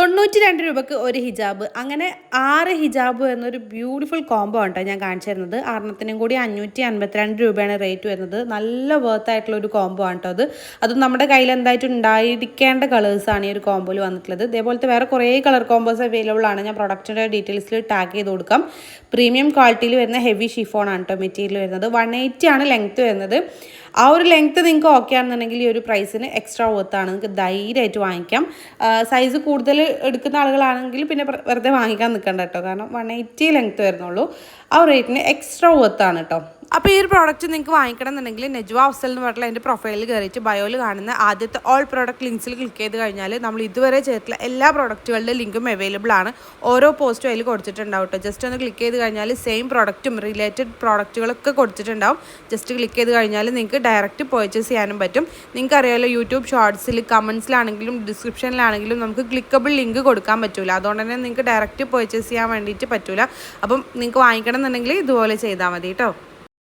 92 രൂപയ്ക്ക് ഒരു ഹിജാബ്. അങ്ങനെ 6 ഹിജാബ് എന്നൊരു ബ്യൂട്ടിഫുൾ കോംബോ ആണ് ഞാൻ കാണിച്ചു തരുന്നത്. 6ത്തിനും കൂടി 552 രൂപയാണ് റേറ്റ് വരുന്നത്. നല്ല വർത്ത് ആയിട്ടുള്ള ഒരു കോംബോ ആണ് കേട്ടോ അത്. അതും നമ്മുടെ കയ്യിൽ എന്തായിട്ട് ഉണ്ടായിരിക്കേണ്ട കളേഴ്സാണ് ഈ ഒരു കോംബോയിൽ വന്നിട്ടുള്ളത്. ഇതേപോലത്തെ വേറെ കുറേ കളർ കോംബോസ് അവൈലബിൾ ആണ്. ഞാൻ പ്രൊഡക്റ്റിൻ്റെ ഡീറ്റെയിൽസിൽ ടാഗ് ചെയ്ത് കൊടുക്കാം. പ്രീമിയം ക്വാളിറ്റിയിൽ വരുന്ന ഹെവി ഷിഫോൺ ആണ് കേട്ടോ മെറ്റീരിയൽ വരുന്നത്. 180 ആണ് ലെങ്ത്ത് വരുന്നത്. ആ ഒരു ലെങ്ത്ത് നിങ്ങൾക്ക് ഓക്കെ ആണെന്നുണ്ടെങ്കിൽ ഈ ഒരു പ്രൈസിന് എക്സ്ട്രാ വർത്താണ്. നിങ്ങൾക്ക് ധൈര്യമായിട്ട് വാങ്ങിക്കാം. സൈസ് കൂടുതൽ എടുക്കുന്ന ആളുകളാണെങ്കിൽ പിന്നെ വെറുതെ വാങ്ങിക്കാൻ നിൽക്കണ്ട കേട്ടോ. കാരണം 180 ലെങ്ത്ത് വരുന്നുള്ളൂ. ആ റേറ്റിന് എക്സ്ട്രാ വർത്താണ് കേട്ടോ. അപ്പോൾ ഈ ഒരു പ്രോഡക്റ്റ് നിങ്ങൾക്ക് വാങ്ങിക്കണം എന്നുണ്ടെങ്കിൽ നെജ്വ അഫ്സൽ എന്ന് പറഞ്ഞിട്ടുള്ള എൻ്റെ പ്രൊഫൈലിൽ കയറിയിട്ട് ബയോയിൽ കാണുന്ന ആദ്യത്തെ ഓൾ പ്രോഡക്റ്റ് ലിങ്ക്സിൽ ക്ലിക്ക് ചെയ്ത് കഴിഞ്ഞാൽ നമ്മൾ ഇതുവരെ ചെയ്തിട്ടുള്ള എല്ലാ പ്രോഡക്റ്റുകളുടെ ലിങ്കും അവൈലബിൾ ആണ്. ഓരോ പോസ്റ്റും അതിൽ കൊടുത്തിട്ടുണ്ടാവും കേട്ടോ. ജസ്റ്റ് ഒന്ന് ക്ലിക്ക് ചെയ്ത് കഴിഞ്ഞാൽ സെയിം പ്രോഡക്റ്റും റിലേറ്റഡ് പ്രോഡക്റ്റുകളൊക്കെ കൊടുത്തിട്ടുണ്ടാവും. ജസ്റ്റ് ക്ലിക്ക് ചെയ്ത് കഴിഞ്ഞാൽ നിങ്ങൾക്ക് ഡയറക്റ്റ് പർച്ചേസ് ചെയ്യാനും പറ്റും. നിങ്ങൾക്കറിയാമല്ലോ യൂട്യൂബ് ഷോർട്സിൽ കമൻസിലാണെങ്കിലും ഡിസ്ക്രിപ്ഷനിലാണെങ്കിലും നമുക്ക് ക്ലിക്കബിൾ ലിങ്ക് കൊടുക്കാൻ പറ്റില്ല. അതുകൊണ്ട് തന്നെ നിങ്ങൾക്ക് ഡയറക്റ്റ് പർച്ചേസ് ചെയ്യാൻ വേണ്ടിയിട്ട് പറ്റില്ല. അപ്പം നിങ്ങൾക്ക് വാങ്ങിക്കണം എന്നുണ്ടെങ്കിൽ ഇതുപോലെ ചെയ്താൽ മതി കേട്ടോ.